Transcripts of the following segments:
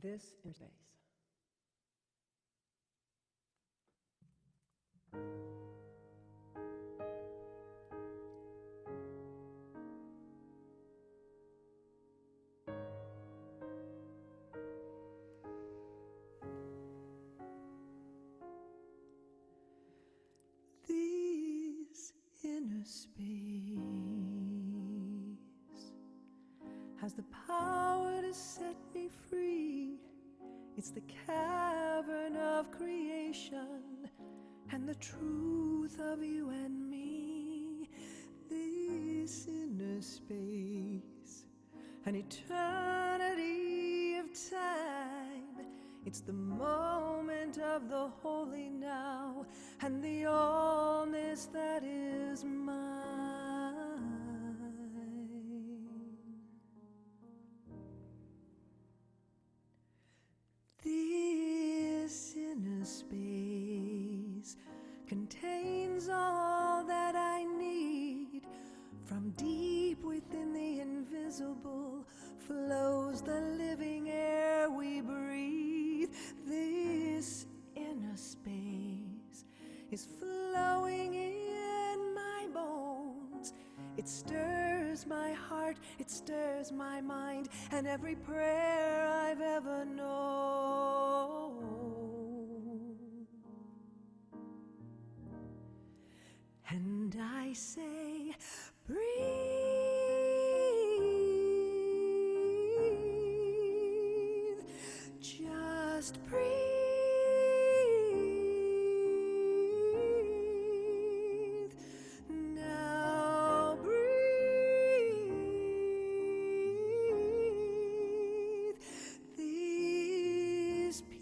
this inner space. This inner space has the power to set me free. It's the cavern of creation and the truth of you and me. This inner space, an eternity of time. It's the moment of the holy now and the allness that is mine. This inner space contains all that I need. From deep within the invisible flows the living air we breathe. This inner space is flowing in my bones. It stirs my heart, it stirs my mind, and every prayer I've ever known. And I say, breathe, just breathe. Now breathe this peace.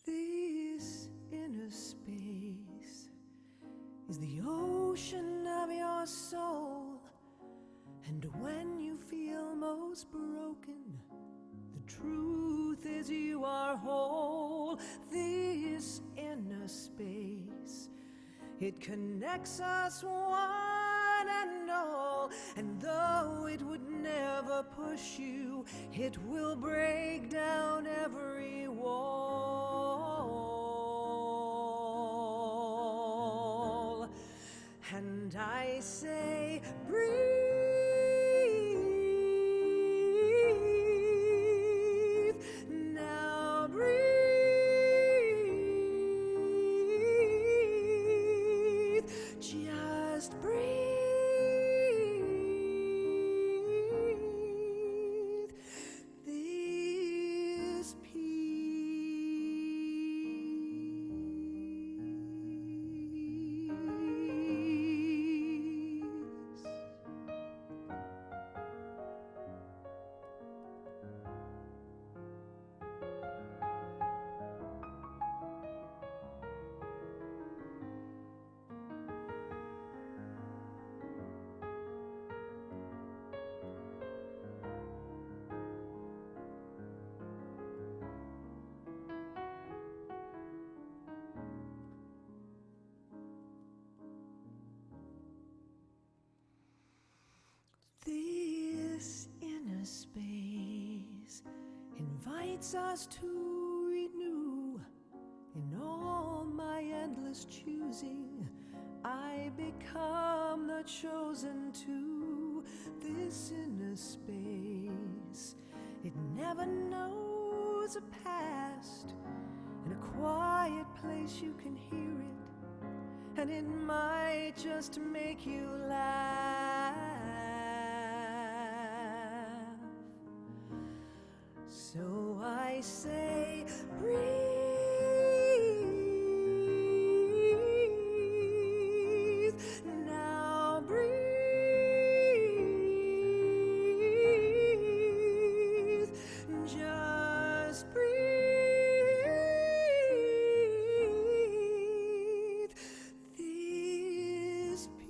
This inner space is the ocean of your soul. And when you feel most broken, the truth is you are whole. This inner space, it connects us one and all. And though it would never push you, it will break down every wall. And I say, breathe. Now breathe. Just breathe this peace. This inner space invites us to renew. In all my endless choosing, I become the chosen two. This inner space, it never knows a past. In a quiet place you can hear it, and it might just make you laugh. So I say, breathe. Now breathe. Just breathe this peace.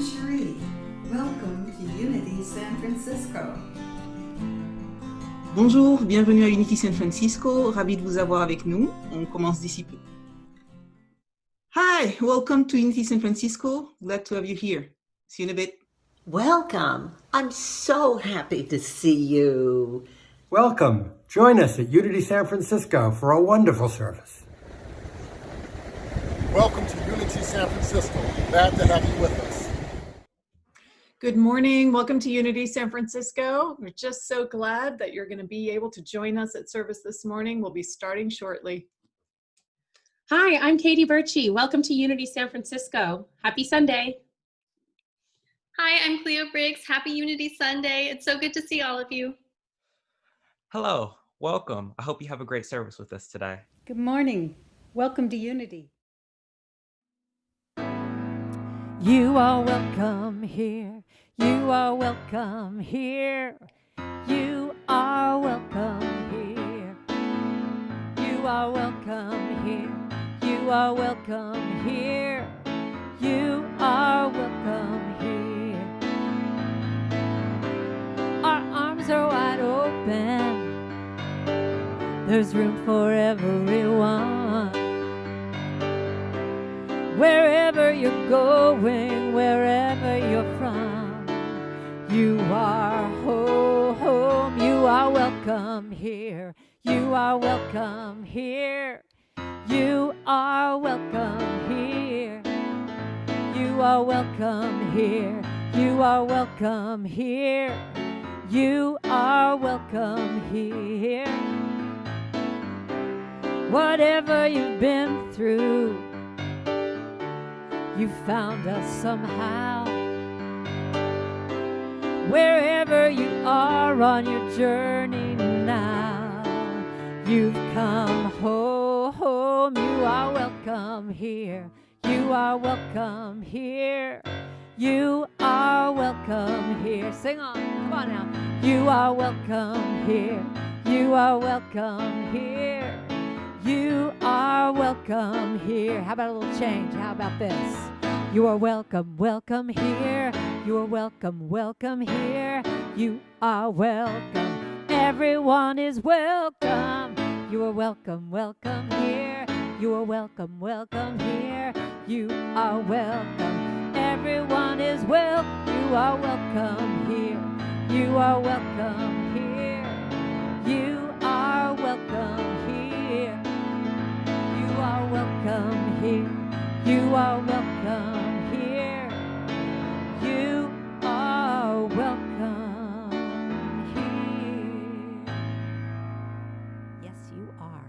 Cherie. Welcome to Unity San Francisco. Bonjour, bienvenue à Unity San Francisco. Ravi de vous avoir avec nous. On commence d'ici peu. Hi, welcome to Unity San Francisco. Glad to have you here. See you in a bit. Welcome. I'm so happy to see you. Welcome. Join us at Unity San Francisco for a wonderful service. Welcome to Unity San Francisco. Glad to have you with us. Good morning. Welcome to Unity San Francisco. We're just so glad that you're going to be able to join us at service this morning. We'll be starting shortly. Hi, I'm Katie Birchie. Welcome to Unity San Francisco. Happy Sunday. Hi, I'm Cleo Briggs. Happy Unity Sunday. It's so good to see all of you. Hello, welcome. I hope you have a great service with us today. Good morning. Welcome to Unity. You are welcome here. You are welcome here. You are welcome here. You are welcome here. You are welcome here. You are welcome here. Our arms are wide open. There's room for everyone. Wherever you're going, wherever you're from, you are home. You are welcome here. You are welcome here. You are welcome here. You are welcome here. You are welcome here. You are welcome here. Whatever you've been through, you found us somehow. Wherever you are on your journey now, you've come home. You are welcome here. You are welcome here. You are welcome here. Sing on, come on now. You are welcome here. You are welcome here. You are welcome here. How about a little change? How about this? You are welcome, welcome here. You are welcome, welcome here. You are welcome. Everyone is welcome. You are welcome, welcome here. You are welcome, welcome here. You are welcome. Everyone is welcome. You are welcome here. You are welcome here. You are welcome here. You are welcome here. You are welcome here. You are welcome here. Yes, you are.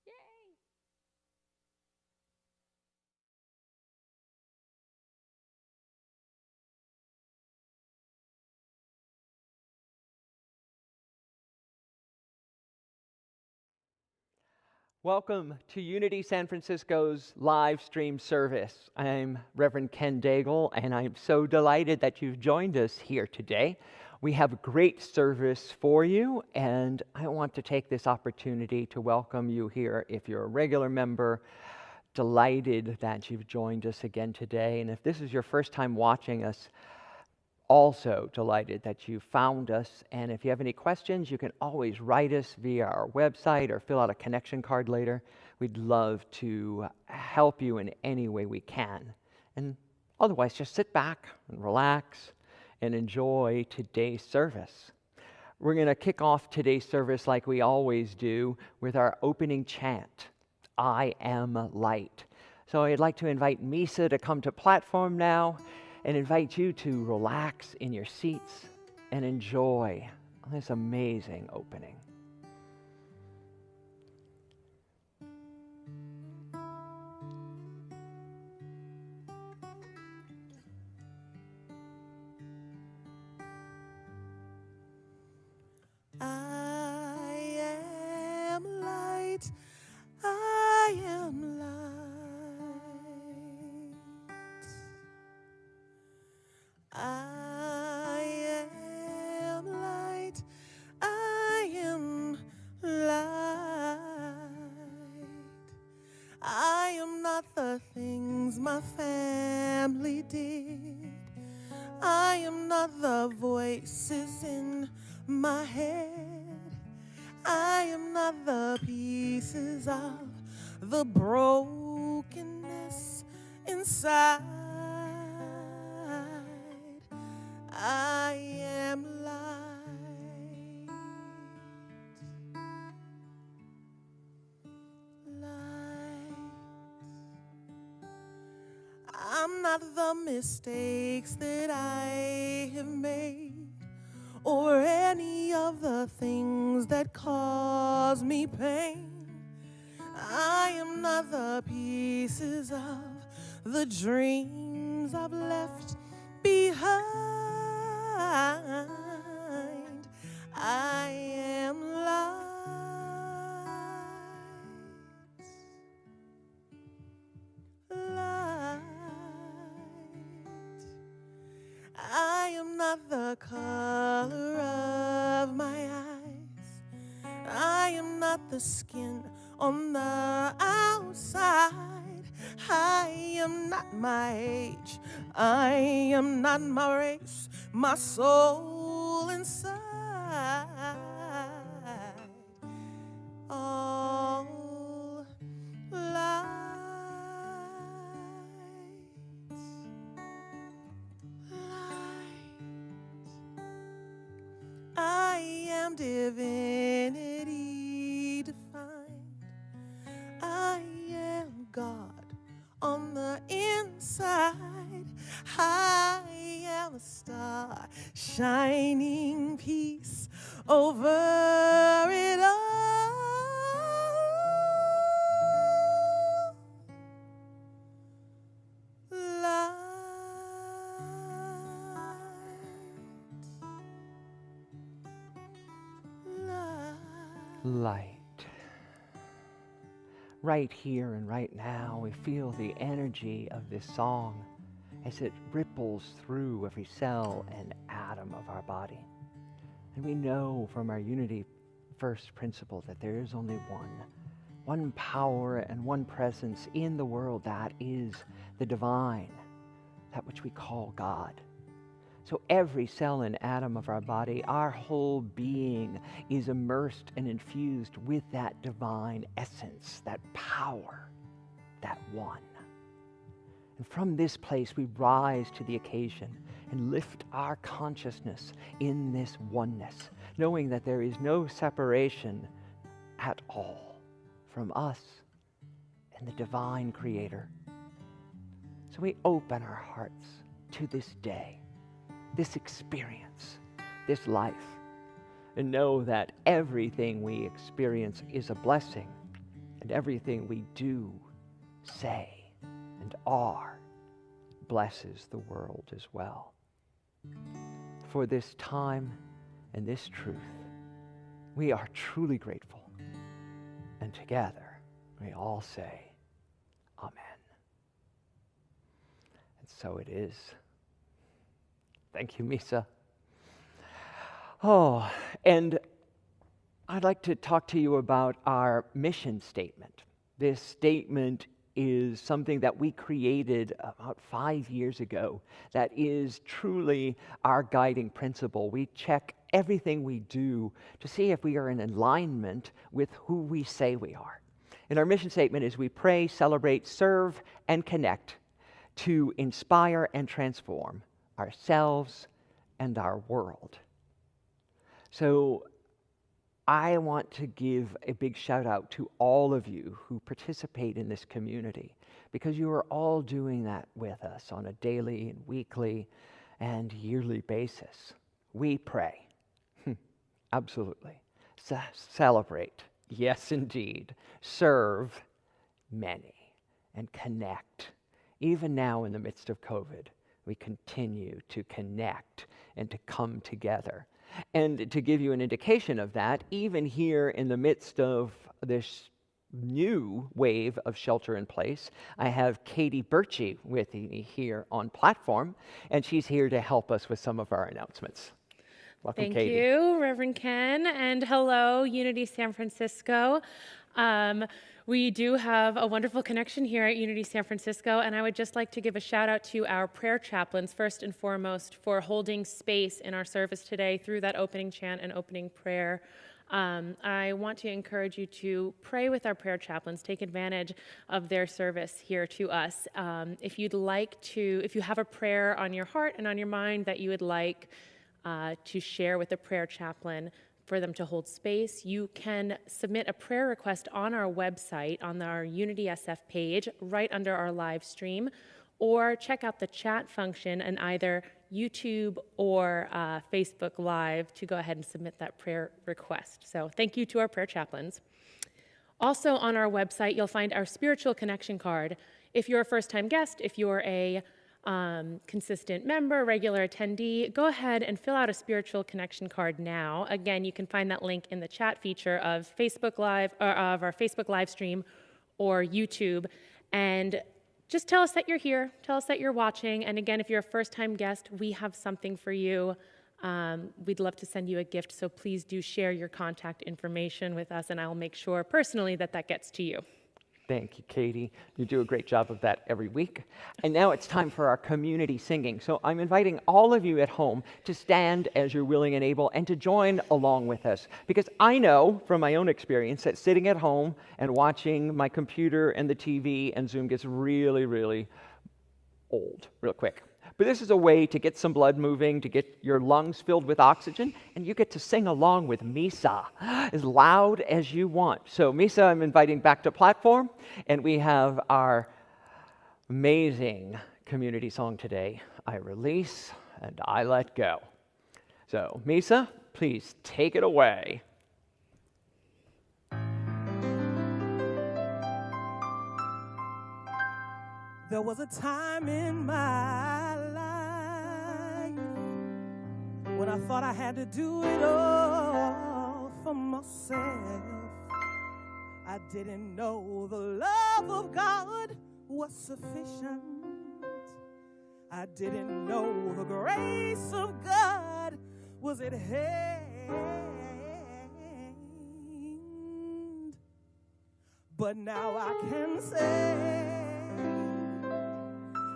Yay! Welcome to Unity San Francisco's live stream service. I'm Reverend Ken Daigle, and I'm so delighted that you've joined us here today. We have a great service for you, and I want to take this opportunity to welcome you here. If you're a regular member, delighted that you've joined us again today. And if this is your first time watching us, also delighted that you found us. And if you have any questions, you can always write us via our website or fill out a connection card later. We'd love to help you in any way we can. And otherwise, just sit back and relax and enjoy today's service. We're going to kick off today's service like we always do with our opening chant, I Am Light. So I'd like to invite Misa to come to platform now and invite you to relax in your seats and enjoy this amazing opening. I am light. I am light. I am light. I am light. I am not the thing my family did. I am not the voices in my head. I am not the pieces of the brokenness inside. I am light. Light. I'm not the mistakes that I have made, or any of the things that cause me pain. I am not the pieces of the dreams I've left behind. I am light. Light. I am not the color of my eyes. I am not the skin on the outside. I am not my age. I am not my race. My soul inside. All light. I am divinity defined. I am God on the inside. I am a star shining peace over it all. Light. Right here and right now, we feel the energy of this song as it ripples through every cell and atom of our body. And we know from our Unity First principle that there is only one power and one presence in the world, that is the divine, that which we call God. So every cell and atom of our body, our whole being is immersed and infused with that divine essence, that power, that one. And from this place, we rise to the occasion and lift our consciousness in this oneness, knowing that there is no separation at all from us and the divine Creator. So we open our hearts to this day, this experience, this life, and know that everything we experience is a blessing, and everything we do, say, and are blesses the world as well. For this time and this truth, we are truly grateful, and together we all say, Amen. And so it is. Thank you, Misa. Oh, and I'd like to talk to you about our mission statement. This statement is something that we created about 5 years ago that is truly our guiding principle. We check everything we do to see if we are in alignment with who we say we are. And our mission statement is: we pray, celebrate, serve, and connect to inspire and transform ourselves and our world. So I want to give a big shout out to all of you who participate in this community, because you are all doing that with us on a daily and weekly and yearly basis. We pray. Absolutely. Celebrate. Yes, indeed. Serve many and connect. Even now in the midst of COVID, we continue to connect and to come together. And to give you an indication of that, even here in the midst of this new wave of shelter in place, I have Katie Birchie with me here on platform, and she's here to help us with some of our announcements. Welcome, Thank Katie. you, Reverend Ken, and hello, Unity San Francisco. We do have a wonderful connection here at Unity San Francisco, and I would just like to give a shout out to our prayer chaplains, first and foremost, for holding space in our service today through that opening chant and opening prayer. I want to encourage you to pray with our prayer chaplains, take advantage of their service here to us. If you have a prayer on your heart and on your mind that you would like to share with a prayer chaplain for them to hold space, you can submit a prayer request on our website, on our Unity SF page, right under our live stream, or check out the chat function in either YouTube or Facebook Live to go ahead and submit that prayer request. So thank you to our prayer chaplains. Also on our website, you'll find our spiritual connection card. If you're a first-time guest, if you're a consistent member, regular attendee, go ahead and fill out a spiritual connection card now. Again, you can find that link in the chat feature of Facebook Live, or of our Facebook live stream or YouTube. And just tell us that you're here, tell us that you're watching. And again, if you're a first-time guest, we have something for you. We'd love to send you a gift, so please do share your contact information with us, and I'll make sure personally that that gets to you. Thank you, Katie. You do a great job of that every week. And now it's time for our community singing. So I'm inviting all of you at home to stand as you're willing and able and to join along with us. Because I know from my own experience that sitting at home and watching my computer and the TV and Zoom gets really, really old real quick. But this is a way to get some blood moving, to get your lungs filled with oxygen, and you get to sing along with Misa as loud as you want. So Misa, I'm inviting back to platform, and we have our amazing community song today, I Release and I Let Go. So Misa, please take it away. There was a time in my life when I thought I had to do it all for myself. I didn't know the love of God was sufficient. I didn't know the grace of God was at hand. But now I can say,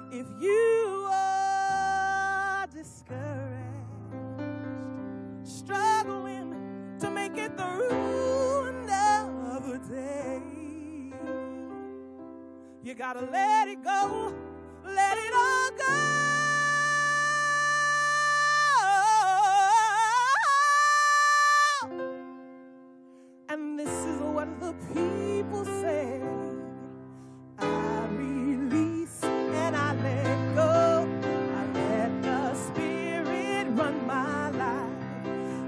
if you are discouraged, struggling to make it through another day, you gotta let it go, let it all go. And this is what the people say: I release and I let go. I let the Spirit run my life,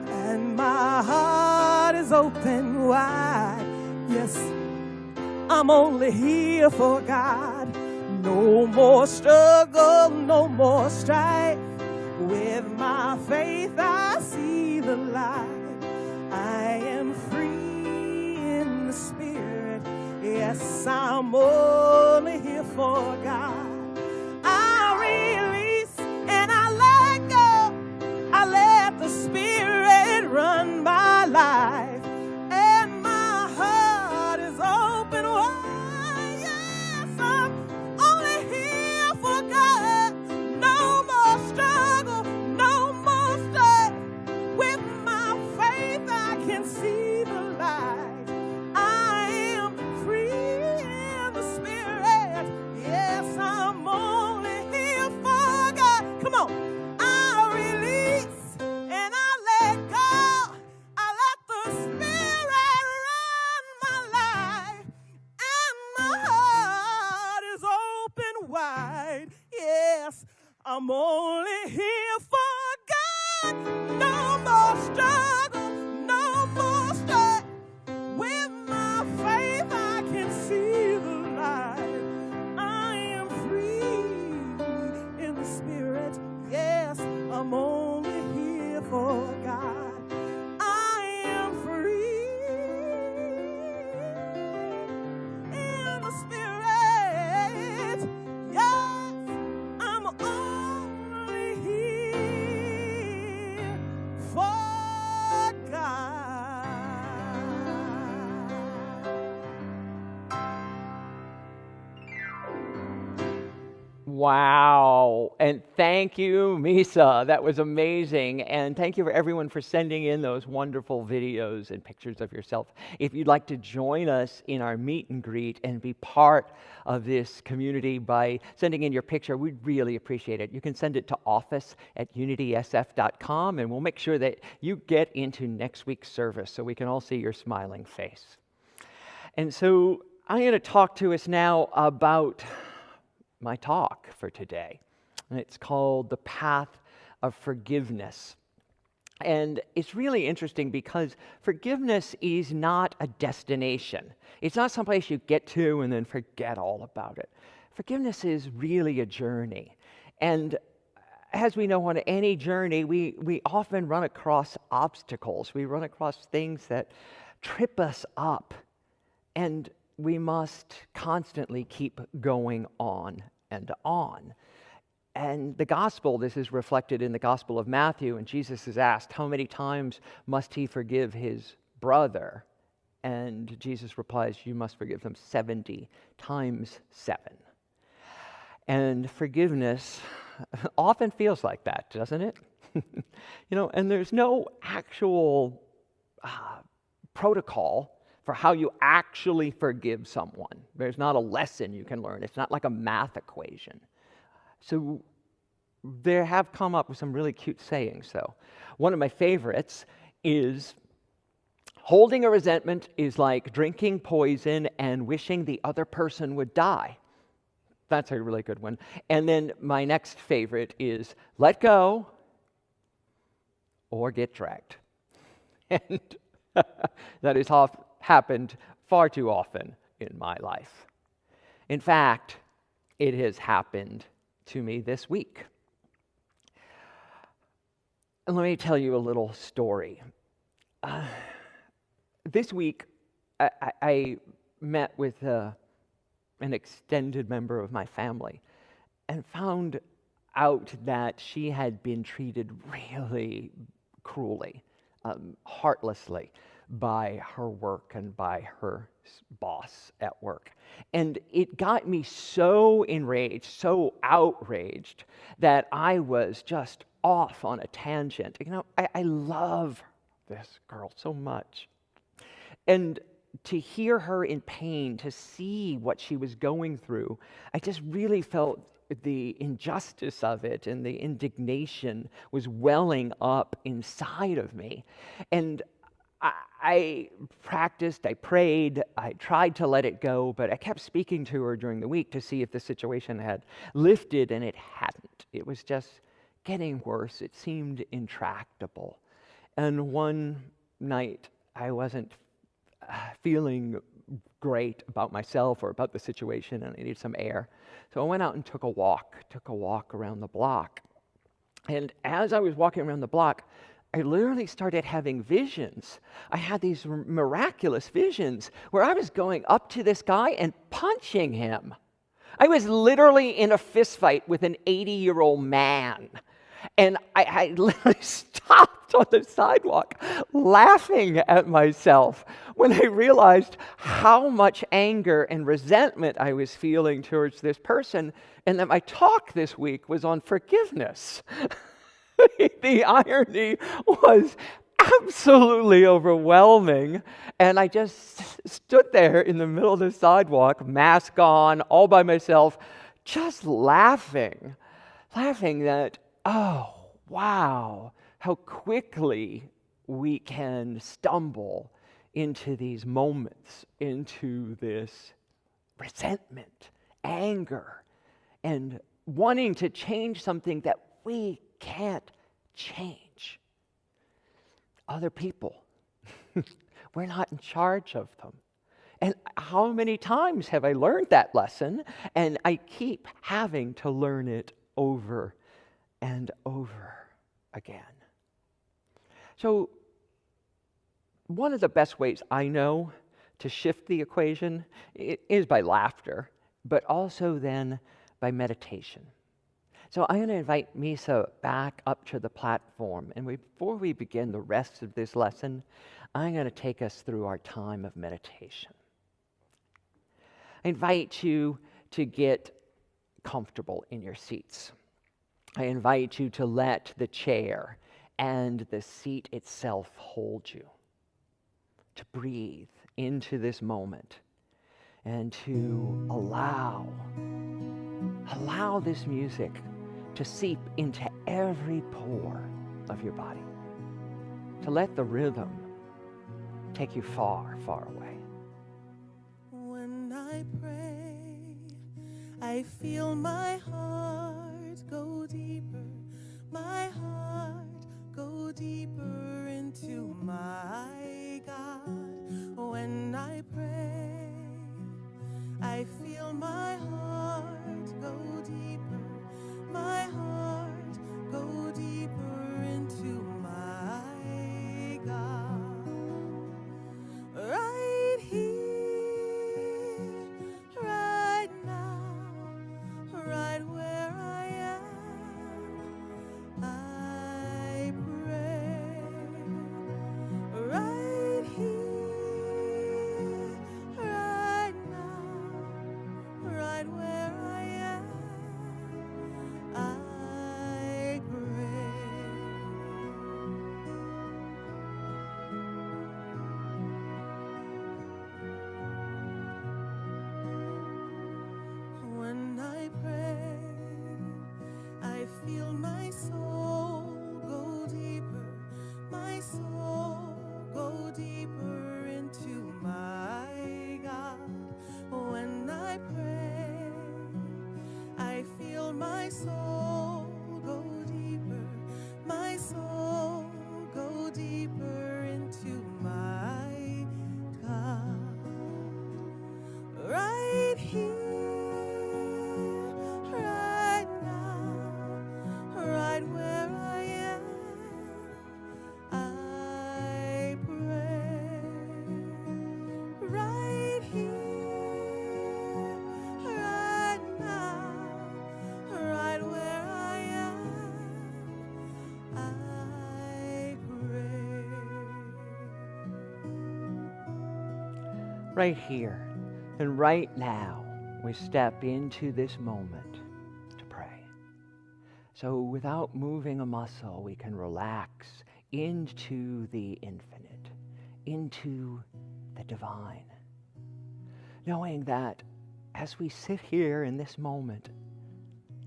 and my heart is open wide. Yes, I'm only here for God. No more struggle, no more strife. With my faith I see the light. I am free in the Spirit. Yes, I'm only here for God. I release and I let go. I let the Spirit run my life, and my heart is open wide. Yes, I'm only here for God. No more struggle, no more strife. With my faith I can see the light. I am free in the Spirit. Yes, I'm only here for God. Come on. I release and I let go. I let the Spirit run my life, and my heart is open wide. Yes, I'm only here for God. No more struggle, no more strife. With my faith I can see the light. I am free in the Spirit. Yes, I'm only here for God. I am free in the Spirit. Yes, I'm only here Wow. And thank you, Misa. That was amazing. And thank you for everyone for sending in those wonderful videos and pictures of yourself. If you'd like to join us in our meet and greet and be part of this community by sending in your picture, we'd really appreciate it. You can send it to office@unitysf.com, and we'll make sure that you get into next week's service so we can all see your smiling face. And so I'm going to talk to us now about my talk for today. And it's called The Path of Forgiveness. And it's really interesting because forgiveness is not a destination. It's not someplace you get to and then forget all about it. Forgiveness is really a journey. And as we know, on any journey, we often run across obstacles. We run across things that trip us up. And we must constantly keep going on and on. And the gospel, this is reflected in the Gospel of Matthew, and Jesus is asked, how many times must he forgive his brother? And Jesus replies, you must forgive them 70 times 7. And forgiveness often feels like that, doesn't it? And there's no actual protocol for how you actually forgive someone. There's not a lesson you can learn. It's not like a math equation. So there have come up with some really cute sayings, though. One of my favorites is, holding a resentment is like drinking poison and wishing the other person would die. That's a really good one. And then my next favorite is, let go or get dragged. And that has happened far too often in my life. In fact, it has happened to me this week. And let me tell you a little story. This week, I met with an extended member of my family and found out that she had been treated really cruelly, heartlessly by her work and by her boss at work. And it got me so enraged, so outraged, that I was just off on a tangent. I love this girl so much. And to hear her in pain, to see what she was going through, I just really felt the injustice of it, and the indignation was welling up inside of me. And I practiced, I prayed, I tried to let it go, but I kept speaking to her during the week to see if the situation had lifted, and it hadn't. It was just getting worse. It seemed intractable. And one night, I wasn't feeling great about myself or about the situation, and I needed some air. So I went out and took a walk around the block. And as I was walking around the block, I literally started having visions. I had these miraculous visions where I was going up to this guy and punching him. I was literally in a fist fight with an 80-year-old man. And I literally stopped on the sidewalk laughing at myself when I realized how much anger and resentment I was feeling towards this person, and that my talk this week was on forgiveness. The irony was absolutely overwhelming, and I just stood there in the middle of the sidewalk, mask on, all by myself, just laughing that, oh, wow, how quickly we can stumble into these moments, into this resentment, anger, and wanting to change something that we can't change. Other people. We're not in charge of them. And how many times have I learned that lesson? And I keep having to learn it over and over again. So, one of the best ways I know to shift the equation is by laughter, but also then by meditation. So I'm going to invite Misa back up to the platform. And before we begin the rest of this lesson, I'm going to take us through our time of meditation. I invite you to get comfortable in your seats. I invite you to let the chair and the seat itself hold you, to breathe into this moment and to allow this music to seep into every pore of your body, to let the rhythm take you far, far away. When I pray, I feel my heart go deeper, my heart go deeper into my God. When I pray, I feel my heart go deeper, my heart go deeper into my God. Right here, right now, right where I am, I pray. Right here, right now, right where I am, I pray. When I pray, I feel my soul go deeper, my soul go deeper into my God. When I pray, I feel my soul go deeper, my soul go deeper into my God. Right here, right now, right where I am, I pray. Right here, right now, right where I am, I pray. Right here and right now, we step into this moment to pray. So without moving a muscle, we can relax into the infinite, into the divine, knowing that as we sit here in this moment,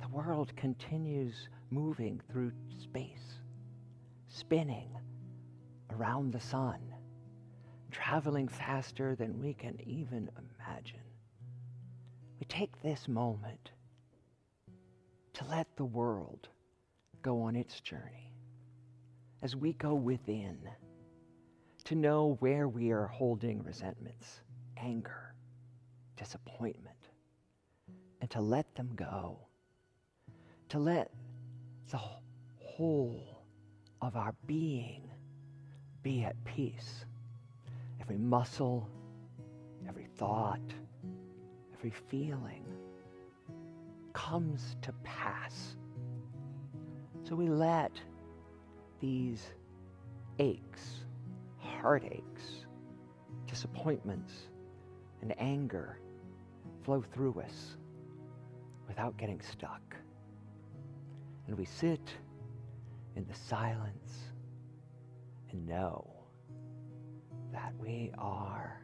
the world continues moving through space, spinning around the sun, traveling faster than we can even imagine. We take this moment to let the world go on its journey as we go within, to know where we are holding resentments, anger, disappointment, and to let them go, to let the whole of our being be at peace. Every muscle, every thought, every feeling comes to pass. So we let these aches, heartaches, disappointments, and anger flow through us without getting stuck. And we sit in the silence and know that we are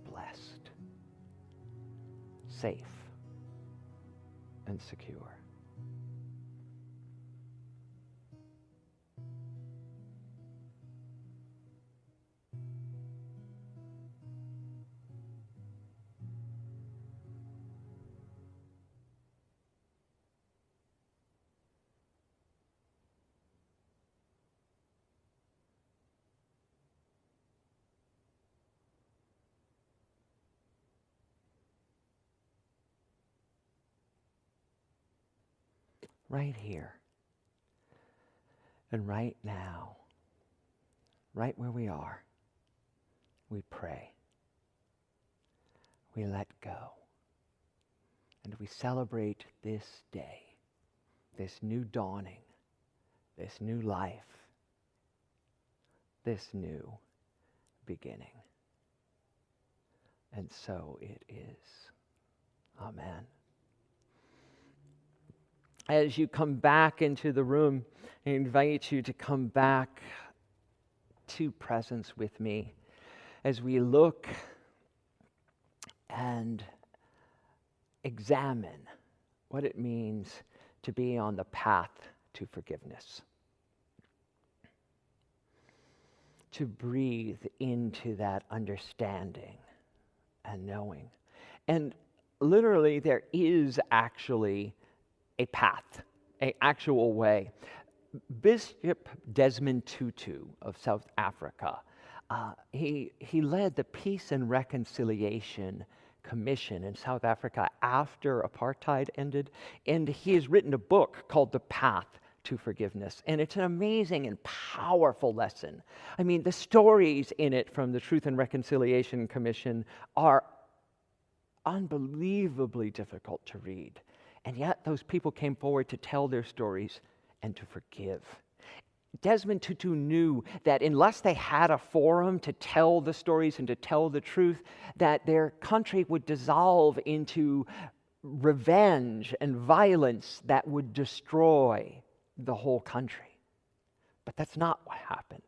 blessed, safe, and secure. Right here and right now, right where we are, we pray. We let go. And we celebrate this day, this new dawning, this new life, this new beginning. And so it is. Amen. as you come back into the room, I invite you to come back to presence with me as we look and examine what it means to be on the path to forgiveness. To breathe into that understanding and knowing. And literally, there is actually a path, an actual way. Bishop Desmond Tutu of South Africa, he led the Peace and Reconciliation Commission in South Africa after apartheid ended, and he has written a book called The Path to Forgiveness, and it's an amazing and powerful lesson. I mean, the stories in it from the Truth and Reconciliation Commission are unbelievably difficult to read, and yet those people came forward to tell their stories and to forgive. Desmond Tutu knew that unless they had a forum to tell the stories and to tell the truth, that their country would dissolve into revenge and violence that would destroy the whole country. But that's not what happened.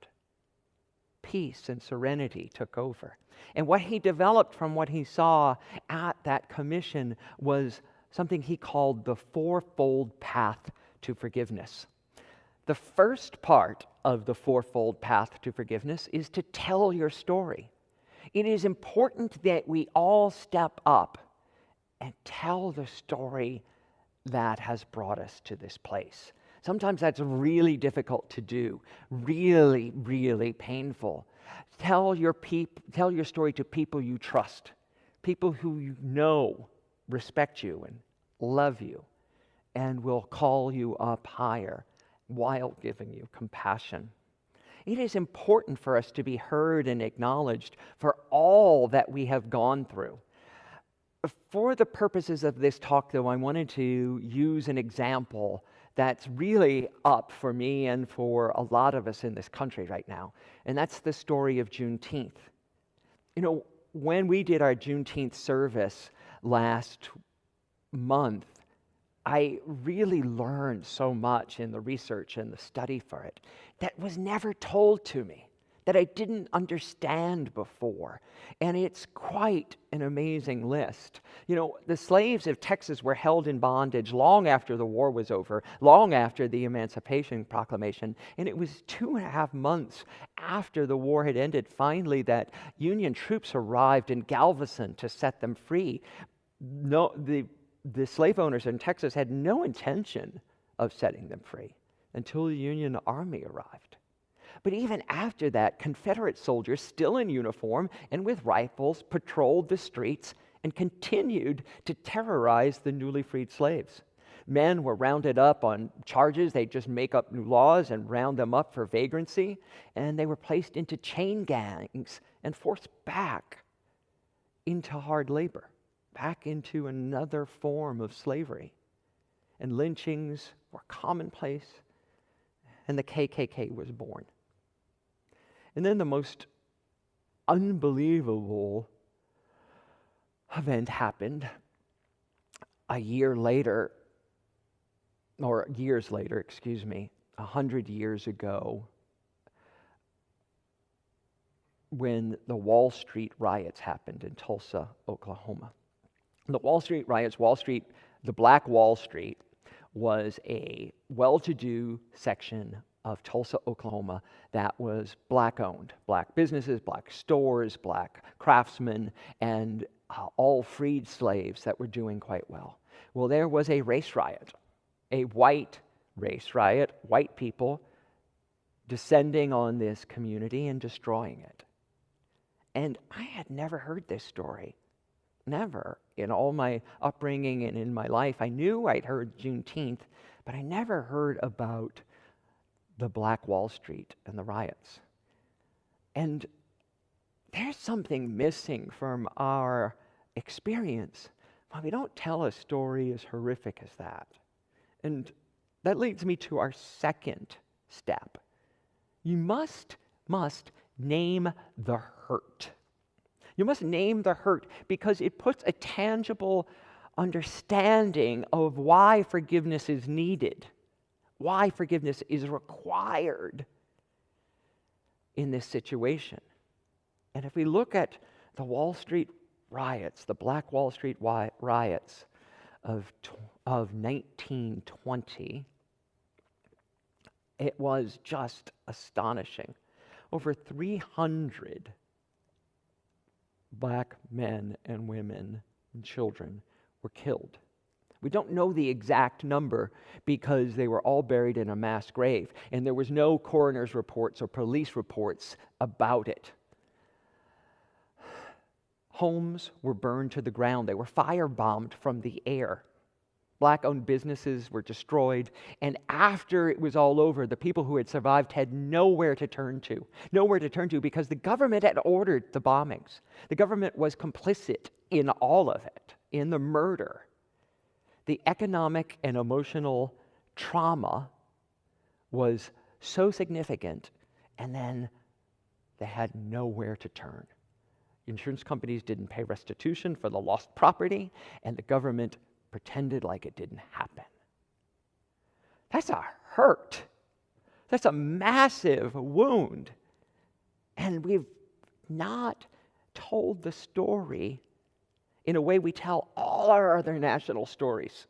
Peace and serenity took over. And what he developed from what he saw at that commission was something he called the fourfold path to forgiveness. The first part of the fourfold path to forgiveness is to tell your story. It is important that we all step up and tell the story that has brought us to this place. Sometimes that's really difficult to do, really, really painful. Tell your story to people you trust, people who you know respect you and love you and will call you up higher while giving you compassion. It is important for us to be heard and acknowledged for all that we have gone through. For the purposes of this talk, though, I wanted to use an example that's really up for me and for a lot of us in this country right now, and that's the story of Juneteenth. You know, when we did our Juneteenth service last month, I really learned so much in the research and the study for it that was never told to me, that I didn't understand before. And it's quite an amazing list. You know, the slaves of Texas were held in bondage long after the war was over, long after the Emancipation Proclamation, and it was 2.5 months after the war had ended, finally, that Union troops arrived in Galveston to set them free. The slave owners in Texas had no intention of setting them free until the Union Army arrived. But even after that, Confederate soldiers, still in uniform and with rifles, patrolled the streets and continued to terrorize the newly freed slaves. Men were rounded up on charges. They'd just make up new laws and round them up for vagrancy, and they were placed into chain gangs and forced back into hard labor, back into another form of slavery. And lynchings were commonplace, and the KKK was born. And then the most unbelievable event happened a year later, or years later, 100 years ago, when the Wall Street riots happened in Tulsa, Oklahoma. The Wall Street riots, the Black Wall Street, was a well-to-do section of Tulsa, Oklahoma that was Black-owned. Black businesses, Black stores, Black craftsmen, and all freed slaves that were doing quite well. Well, there was a race riot, a white race riot, white people descending on this community and destroying it. And I had never heard this story. Never. In all my upbringing and in my life, I knew I'd heard Juneteenth, but I never heard about the Black Wall Street and the riots. And there's something missing from our experience when we don't tell a story as horrific as that. And that leads me to our second step. You must name the hurt. You must name the hurt because it puts a tangible understanding of why forgiveness is needed, why forgiveness is required in this situation. And if we look at the Wall Street riots, the Black Wall Street riots of 1920, it was just astonishing. Over 300 black men and women and children were killed. We don't know the exact number because they were all buried in a mass grave, and there was no coroner's reports or police reports about it. Homes were burned to the ground. They were firebombed from the air. Black-owned businesses were destroyed, and after it was all over, the people who had survived had nowhere to turn to because the government had ordered the bombings. The government was complicit in all of it, in the murder. The economic and emotional trauma was so significant, and then they had nowhere to turn. Insurance companies didn't pay restitution for the lost property, and the government pretended like it didn't happen. That's a hurt. That's a massive wound. And we've not told the story in a way we tell all our other national stories,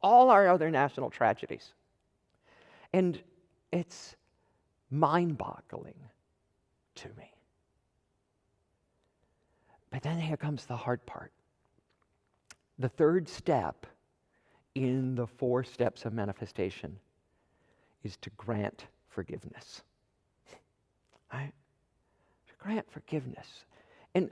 all our other national tragedies. And it's mind-boggling to me. But then here comes the hard part. The third step in the 4 steps of manifestation is to grant forgiveness. Right? To grant forgiveness. And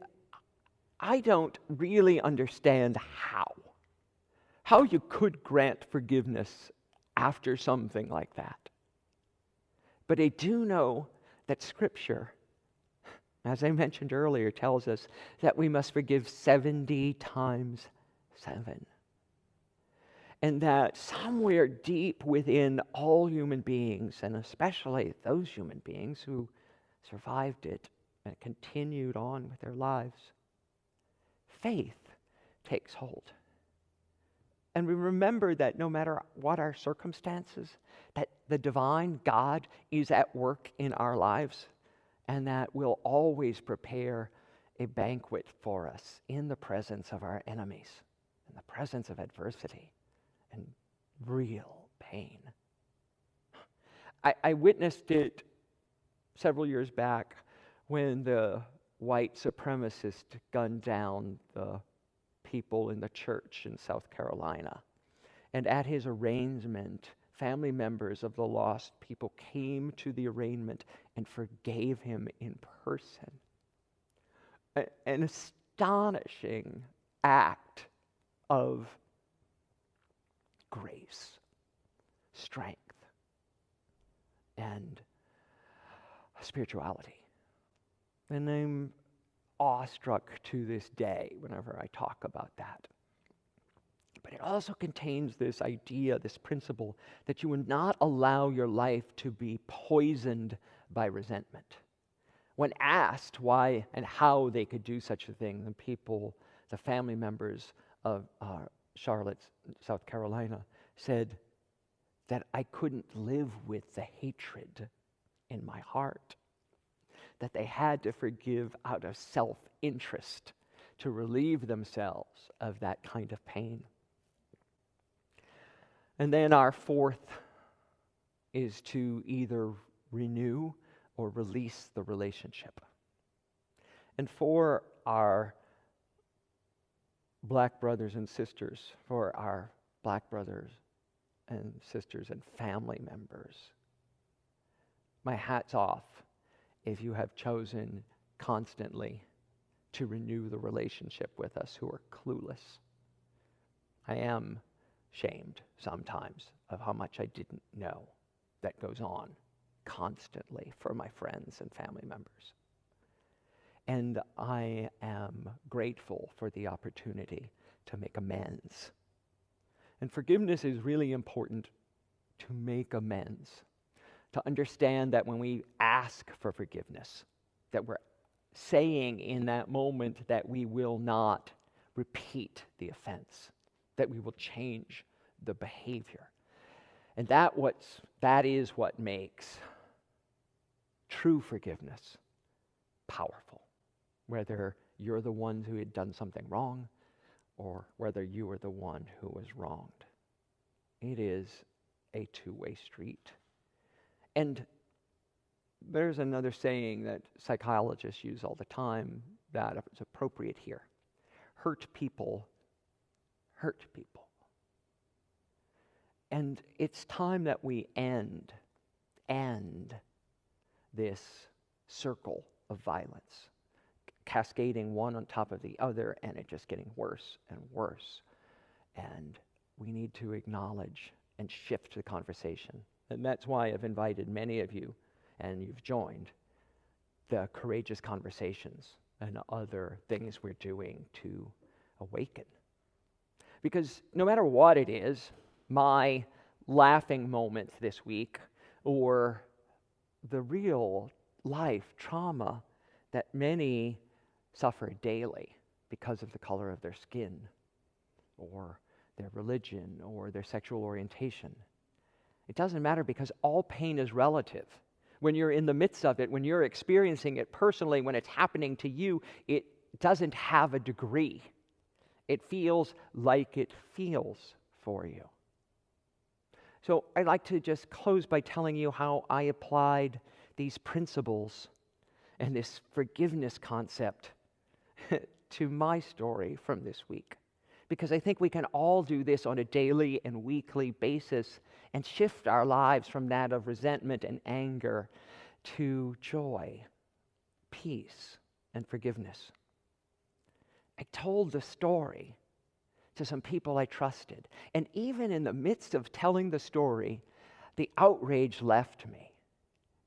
I don't really understand how you could grant forgiveness after something like that. But I do know that Scripture, as I mentioned earlier, tells us that we must forgive 70 times 7. And that somewhere deep within all human beings, and especially those human beings who survived it and continued on with their lives, faith takes hold. And we remember that no matter what our circumstances, that the divine God is at work in our lives, and that will always prepare a banquet for us in the presence of our enemies, in the presence of adversity and real pain. I witnessed it several years back when the white supremacist gunned down the people in the church in South Carolina. And at his arraignment, family members of the lost people came to the arraignment and forgave him in person. An astonishing act of grace, strength, and spirituality. And I'm awestruck to this day whenever I talk about that. But it also contains this idea, this principle, that you would not allow your life to be poisoned by resentment. When asked why and how they could do such a thing, the family members of Charlotte, South Carolina, said that I couldn't live with the hatred in my heart, that they had to forgive out of self-interest to relieve themselves of that kind of pain. And then our 4th is to either renew or release the relationship. And for our black brothers and sisters, for our black brothers and sisters and family members, my hat's off if you have chosen constantly to renew the relationship with us who are clueless. I am shamed sometimes of how much I didn't know that goes on constantly for my friends and family members. And I am grateful for the opportunity to make amends. And forgiveness is really important to make amends, to understand that when we ask for forgiveness, that we're saying in that moment that we will not repeat the offense, that we will change the behavior. And that is what makes true forgiveness powerful, whether you're the one who had done something wrong or whether you were the one who was wronged. It is a two-way street. And there's another saying that psychologists use all the time that is appropriate here. Hurt people hurt people. And it's time that we end this circle of violence, cascading one on top of the other, and it just getting worse and worse. And we need to acknowledge and shift the conversation. And that's why I've invited many of you, and you've joined, the courageous conversations and other things we're doing to awaken. Because no matter what it is, my laughing moments this week, or the real life trauma that many suffer daily because of the color of their skin, or their religion, or their sexual orientation. It doesn't matter, because all pain is relative. When you're in the midst of it, when you're experiencing it personally, when it's happening to you, it doesn't have a degree. It feels like it feels for you. So I'd like to just close by telling you how I applied these principles and this forgiveness concept to my story from this week. Because I think we can all do this on a daily and weekly basis and shift our lives from that of resentment and anger to joy, peace, and forgiveness. I told the story to some people I trusted. And even in the midst of telling the story, the outrage left me.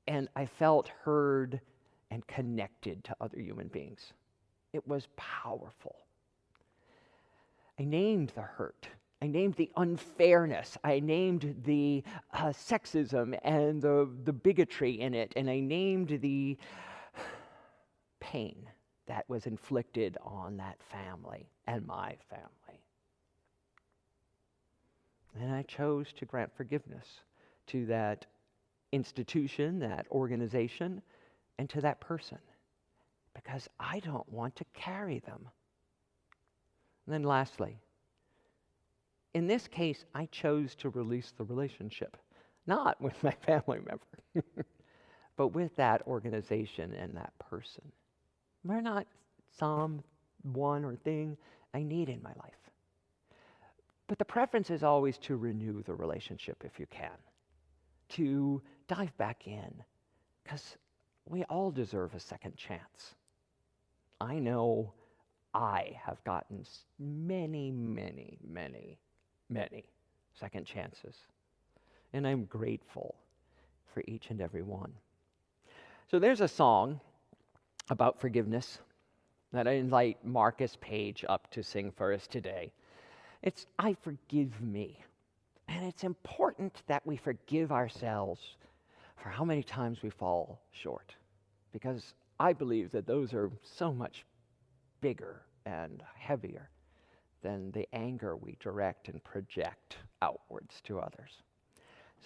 And I felt heard and connected to other human beings. It was powerful. I named the hurt. I named the unfairness. I named the sexism and the bigotry in it. And I named the pain that was inflicted on that family and my family. And I chose to grant forgiveness to that institution, that organization, and to that person, because I don't want to carry them. And then lastly, in this case, I chose to release the relationship, not with my family member, but with that organization and that person. They're not someone or thing I need in my life. But the preference is always to renew the relationship if you can, to dive back in, because we all deserve a second chance. I know I have gotten many, many, many, many second chances, and I'm grateful for each and every one. So there's a song about forgiveness that I invite Marcus Page up to sing for us today. It's I Forgive Me. And it's important that we forgive ourselves for how many times we fall short, because I believe that those are so much bigger and heavier than the anger we direct and project outwards to others.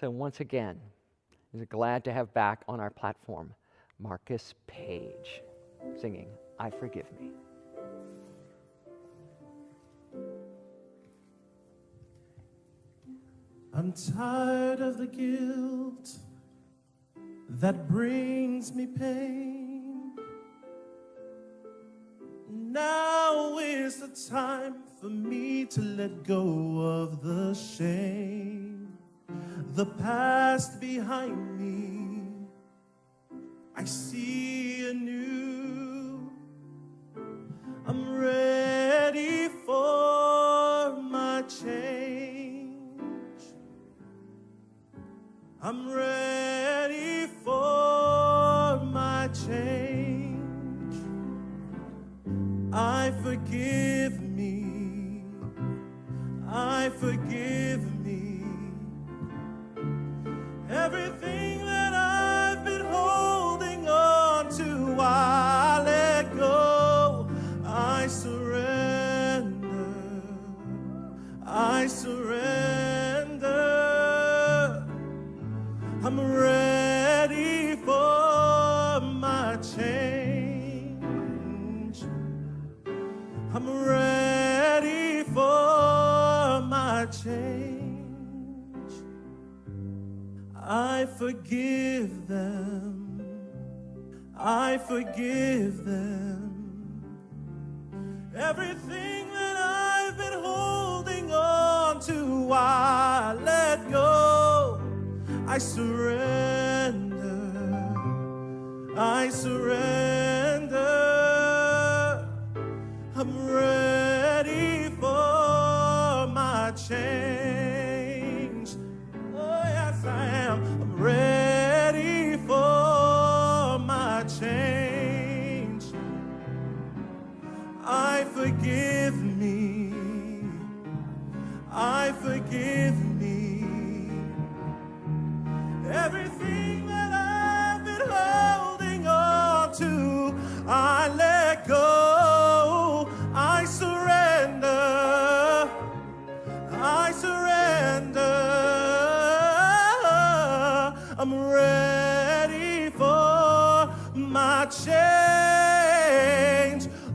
So once again, I'm glad to have back on our platform Marcus Page singing I Forgive Me. I'm tired of the guilt that brings me pain. Now is the time for me to let go of the shame. The past behind me, I see anew. I'm ready for my change. I'm ready for my change. I forgive me. I forgive me. Everything that I've been holding on to, I let go. I surrender. I surrender. I'm ready for my change. I'm ready for my change. I forgive them. I forgive them. Everything that I've been holding on to, I let go. I surrender. I surrender. I'm ready for my change. Oh, yes, I am. I'm ready for my change. I forgive me. I forgive me. Everything that I've been holding on to, I let go. I surrender. I surrender. I'm ready for my change.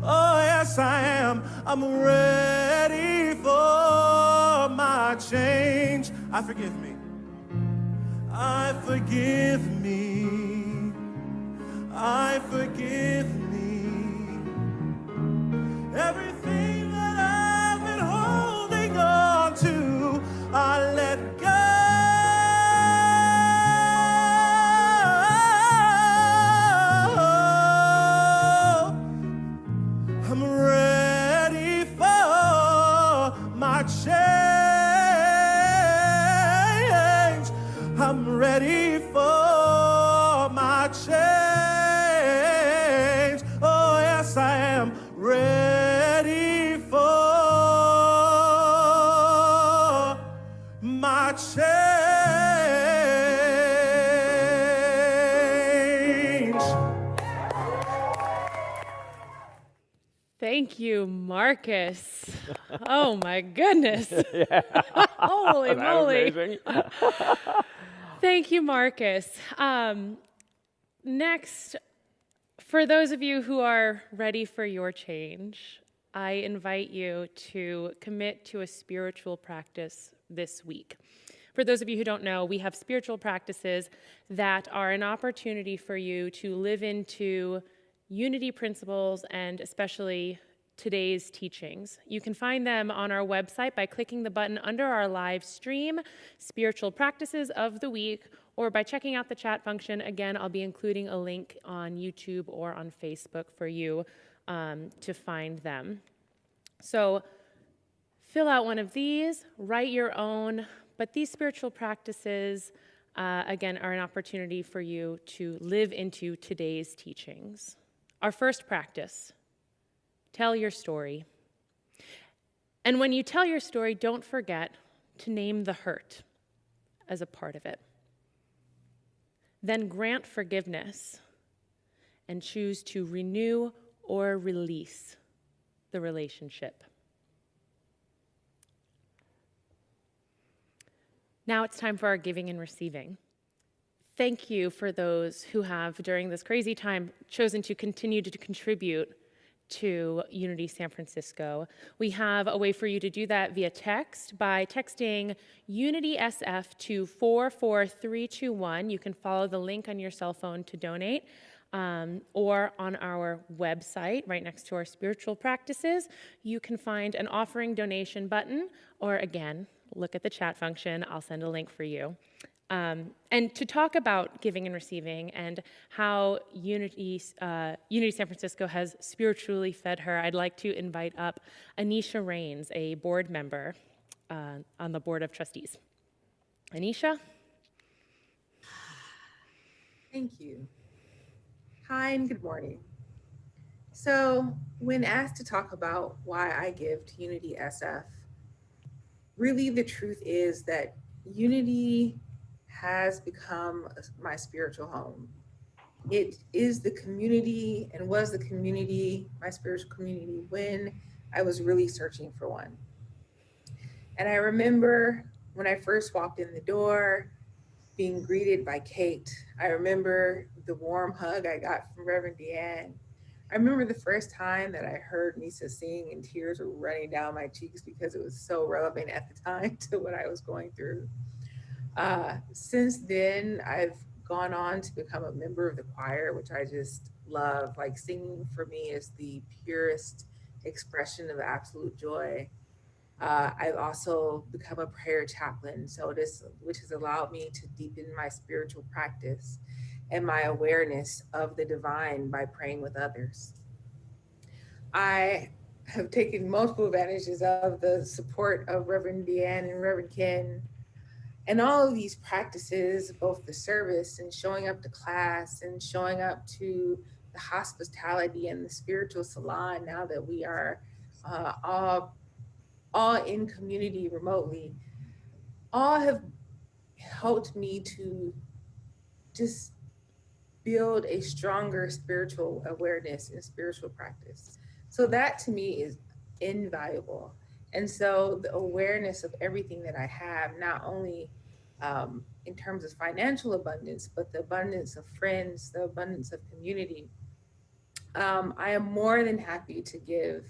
Oh, yes, I am. I'm ready for my change. I forgive me. I forgive me. I forgive me. Everything that I've been holding on to, I let go. I'm ready for my change. I'm ready for my change. Oh, yes, I am ready for my change. Thank you, Marcus. Oh my goodness. Yeah. Holy Isn't that moly. amazing? Thank you, Marcus. Next, for those of you who are ready for your change, I invite you to commit to a spiritual practice this week. For those of you who don't know, we have spiritual practices that are an opportunity for you to live into unity principles and especially today's teachings. You can find them on our website by clicking the button under our live stream, Spiritual Practices of the Week, or by checking out the chat function. Again, I'll be including a link on YouTube or on Facebook for you to find them. So fill out one of these, write your own, but these spiritual practices, again, are an opportunity for you to live into today's teachings. Our first practice, tell your story. And when you tell your story, don't forget to name the hurt as a part of it. Then grant forgiveness and choose to renew or release the relationship. Now it's time for our giving and receiving. Thank you for those who have, during this crazy time, chosen to continue to contribute to Unity San Francisco. We have a way for you to do that via text by texting Unity SF to 44321. You can follow the link on your cell phone to donate, or on our website, right next to our spiritual practices, you can find an offering donation button, or again, look at the chat function. I'll send a link for you. And to talk about giving and receiving and how Unity San Francisco has spiritually fed her, I'd like to invite up Anisha Rains, a board member on the Board of Trustees. Anisha? Thank you. Hi and good morning. So when asked to talk about why I give to Unity SF, really the truth is that Unity has become my spiritual home. It is the community and was the community, my spiritual community, when I was really searching for one. And I remember when I first walked in the door, being greeted by Kate. I remember the warm hug I got from Reverend Deanne. I remember the first time that I heard Misa sing and tears were running down my cheeks because it was so relevant at the time to what I was going through. Since then, I've gone on to become a member of the choir, which I just love. Like singing for me is the purest expression of absolute joy. I've also become a prayer chaplain, which has allowed me to deepen my spiritual practice and my awareness of the divine by praying with others. I have taken multiple advantages of the support of Reverend Deanne and Reverend Ken. And all of these practices, both the service and showing up to class and showing up to the hospitality and the spiritual salon, now that we are all in community remotely, all have helped me to just build a stronger spiritual awareness and spiritual practice. So that to me is invaluable. And so the awareness of everything that I have, not only in terms of financial abundance, but the abundance of friends, the abundance of community, I am more than happy to give,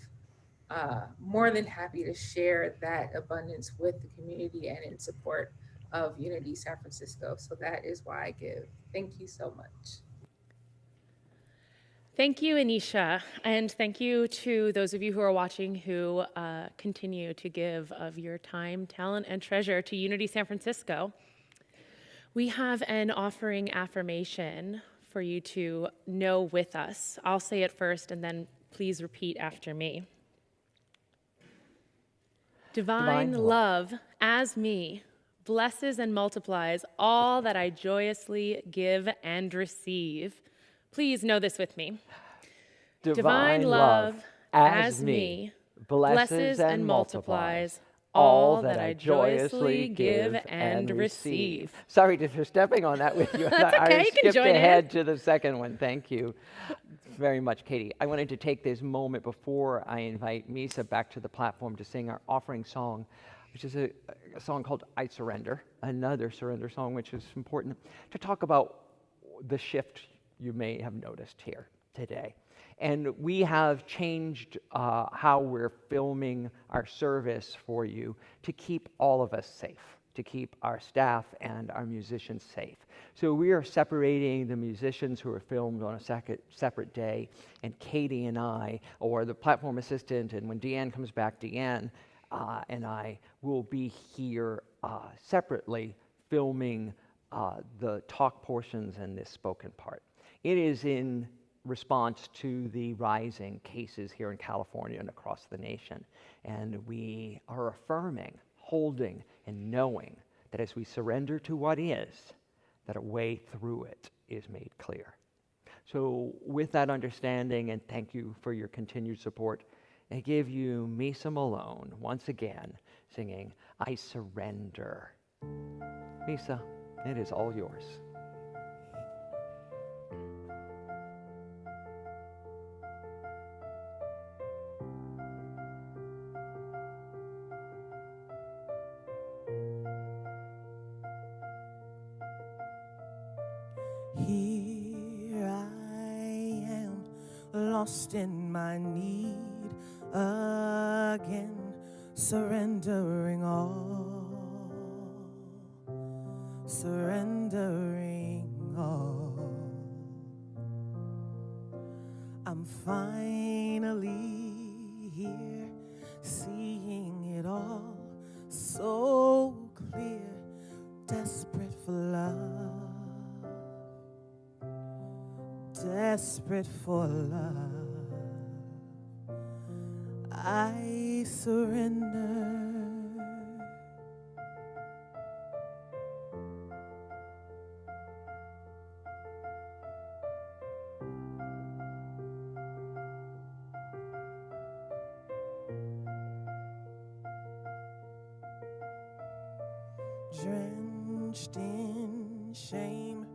more than happy to share that abundance with the community and in support of Unity San Francisco. So that is why I give. Thank you so much. Thank you, Anisha, and thank you to those of you who are watching who continue to give of your time, talent, and treasure to Unity San Francisco. We have an offering affirmation for you to know with us. I'll say it first, and then please repeat after me. Divine love as me blesses and multiplies all that I joyously give and receive. Please know this with me. Divine love as me blesses and multiplies all that I joyously give and receive. Sorry for stepping on that with you. That's okay, I you can skipped join ahead in. to the second one. Thank you very much, Katie. I wanted to take this moment before I invite Misa back to the platform to sing our offering song, which is a song called I Surrender, another surrender song, which is important to talk about the shift you may have noticed here today. And we have changed how we're filming our service for you to keep all of us safe, to keep our staff and our musicians safe. So we are separating the musicians who are filmed on a separate day, and Katie and I, or the platform assistant, and when Deanne comes back, Deanne and I will be here separately filming the talk portions and this spoken part. It is in response to the rising cases here in California and across the nation. And we are affirming, holding, and knowing that as we surrender to what is, that a way through it is made clear. So with that understanding, and thank you for your continued support, I give you Misa Malone once again singing, I Surrender. Misa, it is all yours. Here I am, lost in my need again, surrendering all, surrendering all. I'm finally here, seeing it all so clear, desperate for love. Desperate for love, I surrender. Drenched in shame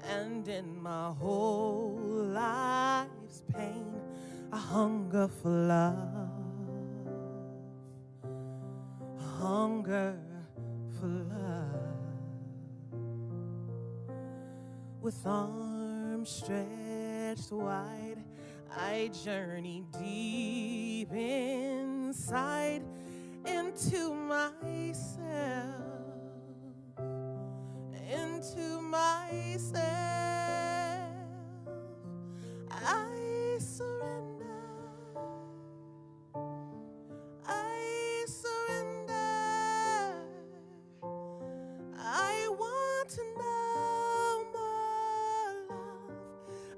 and in my whole life's pain, I hunger for love, hunger for love. With arms stretched wide, I journey deep inside into myself, into myself. I surrender. I surrender. I want to know more love.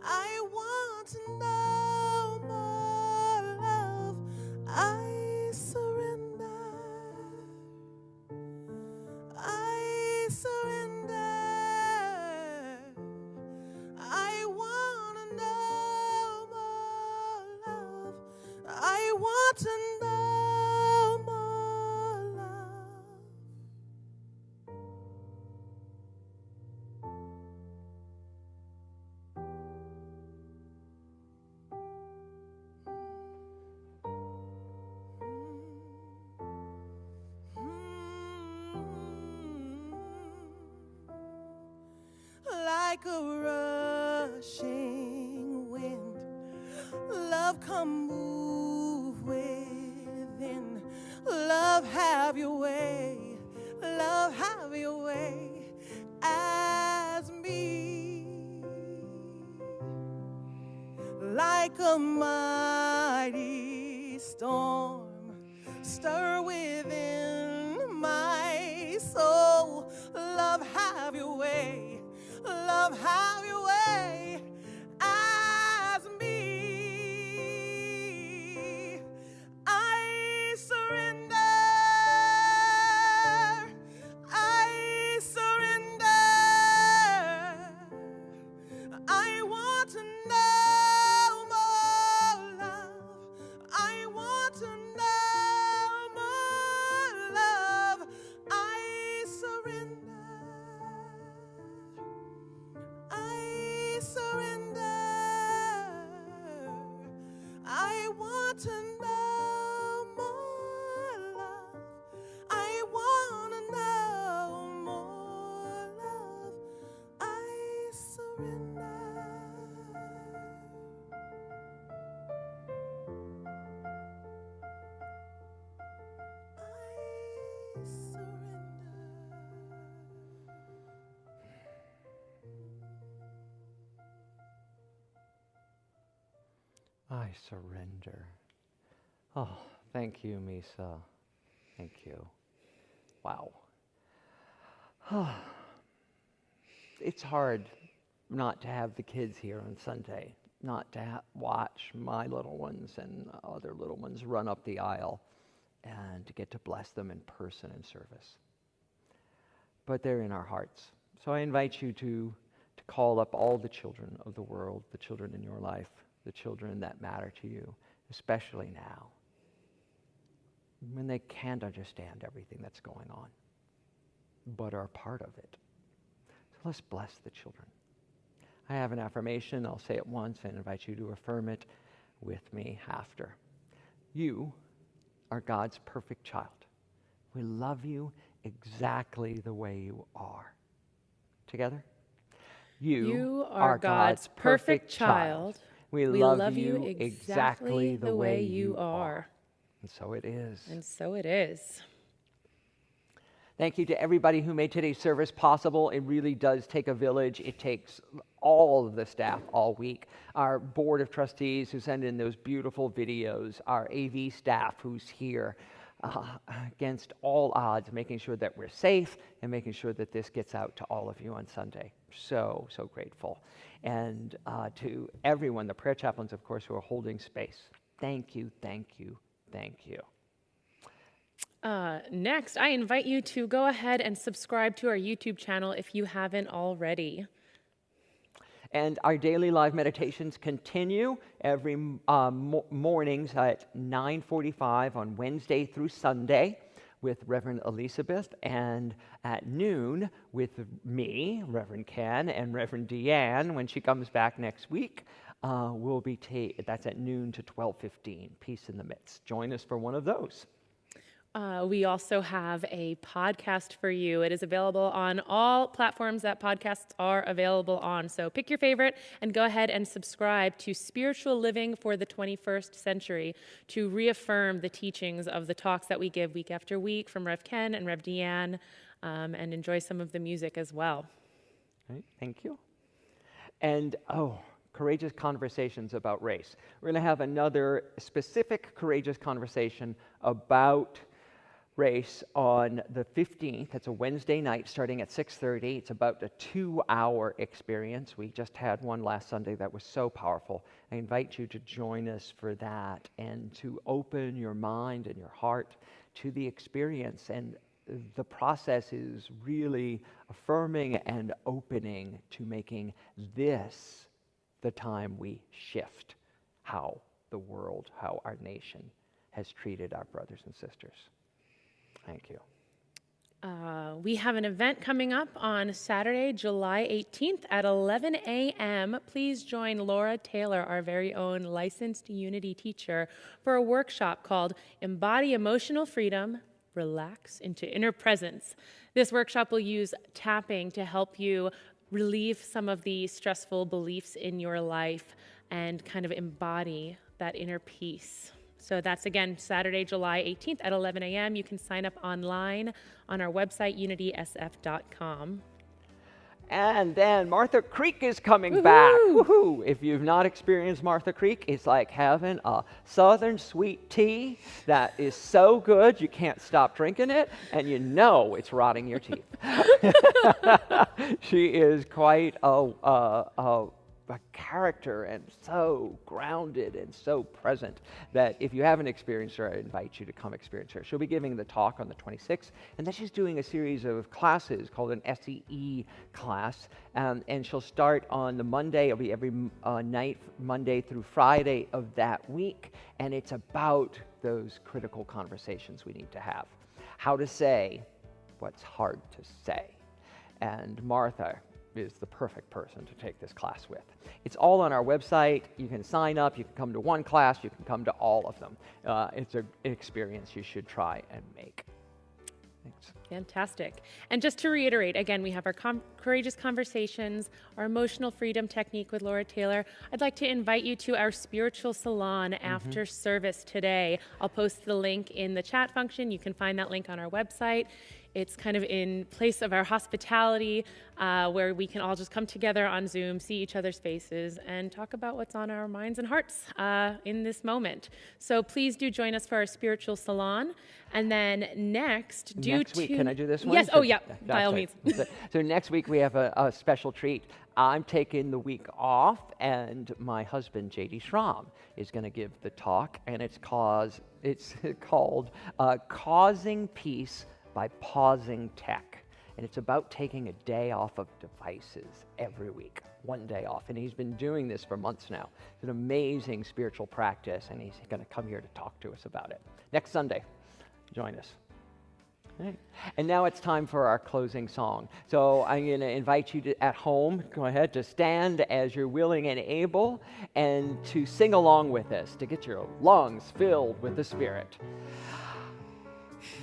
I want to know more love. I surrender. I surrender. I want to know more love. I want to know more love. Like a rushing wind, love come move within. Love have your way, love have your way as me. Like a mighty storm, stir within my soul. Love have your way, love have your way as me. I surrender. I surrender. I want to know more love. I want to know more love. I surrender. I surrender. I want to know more love. I want to know more love. I surrender. I surrender. I surrender. Oh, thank you, Misa. Thank you. Wow. It's hard not to have the kids here on Sunday, not to watch my little ones and other little ones run up the aisle and to get to bless them in person in service. But they're in our hearts. So I invite you to call up all the children of the world, the children in your life, the children that matter to you, especially now, when they can't understand everything that's going on, but are part of it. So let's bless the children. I have an affirmation. I'll say it once and invite you to affirm it with me after. You are God's perfect child. We love you exactly the way you are. Together? You are God's perfect child. We love you exactly the way you are. And so it is. And so it is. Thank you to everybody who made today's service possible. It really does take a village. It takes all of the staff all week. Our board of trustees who send in those beautiful videos, our AV staff who's here against all odds, making sure that we're safe and making sure that this gets out to all of you on Sunday. So grateful. And to everyone, the prayer chaplains, of course, who are holding space. Thank you, thank you, thank you. Next, I invite you to go ahead and subscribe to our YouTube channel if you haven't already. And our daily live meditations continue every mornings at 9:45 on Wednesday through Sunday with Reverend Elizabeth, and at noon with me, Reverend Ken, and Reverend Deanne when she comes back next week. That's at noon to 12:15, Peace in the Midst. Join us for one of those. We also have a podcast for you. It is available on all platforms that podcasts are available on. So pick your favorite and go ahead and subscribe to Spiritual Living for the 21st Century to reaffirm the teachings of the talks that we give week after week from Rev Ken and Rev Deanne, and enjoy some of the music as well. Right, thank you. And, courageous conversations about race. We're going to have another specific courageous conversation about race on the 15th. It's a Wednesday night starting at 6:30. It's about a 2-hour experience. We just had one last Sunday that was so powerful. I invite you to join us for that and to open your mind and your heart to the experience. And the process is really affirming and opening to making this the time we shift how the world, how our nation has treated our brothers and sisters. Thank you. We have an event coming up on Saturday, July 18th at 11 a.m. Please join Laura Taylor, our very own licensed Unity teacher, for a workshop called Embody Emotional Freedom, Relax into Inner Presence. This workshop will use tapping to help you relieve some of the stressful beliefs in your life and kind of embody that inner peace. So that's, again, Saturday, July 18th at 11 a.m. You can sign up online on our website, unitysf.com. And then Martha Creek is coming back. Woohoo! If you've not experienced Martha Creek, it's like having a southern sweet tea that is so good you can't stop drinking it, and you know it's rotting your teeth. She is quite a character and so grounded and so present that if you haven't experienced her, I invite you to come experience her. She'll be giving the talk on the 26th, and then she's doing a series of classes called an SEE class, and she'll start on the Monday. It'll be every night, Monday through Friday of that week, and it's about those critical conversations we need to have. How to say what's hard to say. And Martha is the perfect person to take this class with. It's all on our website. You can sign up. You can come to one class. You can come to all of them. It's an experience you should try and make. Thanks. Fantastic. And just to reiterate, again, we have our Courageous Conversations, our Emotional Freedom Technique with Laura Taylor. I'd like to invite you to our Spiritual Salon after service today. I'll post the link in the chat function. You can find that link on our website. It's kind of in place of our hospitality, where we can all just come together on Zoom, see each other's faces, and talk about what's on our minds and hearts in this moment. So please do join us for our Spiritual Salon. And then next week, can I do this one? Yes, by all means. So next week we have a special treat. I'm taking the week off, and my husband, J.D. Schramm, is going to give the talk, and it's called Causing Peace by Pausing Tech. And it's about taking a day off of devices every week, one day off. And he's been doing this for months now. It's an amazing spiritual practice, and he's going to come here to talk to us about it. Next Sunday, join us. Right. And now it's time for our closing song. So I'm going to invite you to, at home, go ahead, to stand as you're willing and able, and to sing along with us, to get your lungs filled with the Spirit.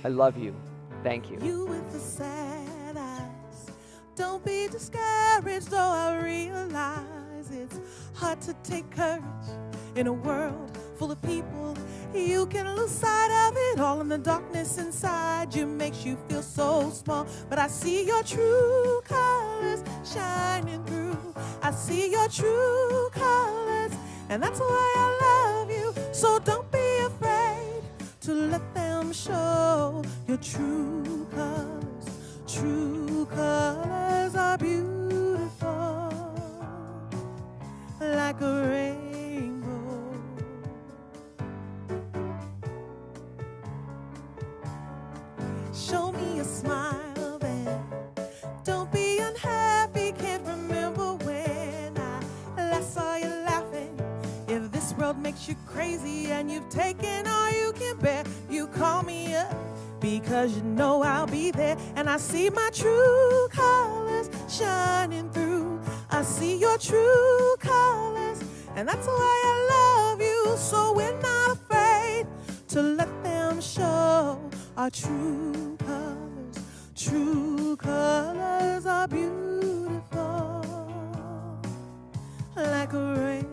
I love you. Thank you. You with the sad eyes, don't be discouraged, though I realize it's hard to take courage in a world full of people. You can lose sight of it all, in the darkness inside you makes you feel so small. But I see your true colors shining through. I see your true colors, and that's why I love you. So don't be afraid to let them show your true colors. True colors are beautiful, like a rainbow. Show me a smile then, don't be unhappy. Can't remember when I last saw you laughing. If this world makes you crazy and you've taken all you can bear, you call me up, because you know I'll be there. And I see my true colors shining through. I see your true colors, and that's why I love you. So we're not afraid to let them show our true colors. True colors are beautiful, like a rainbow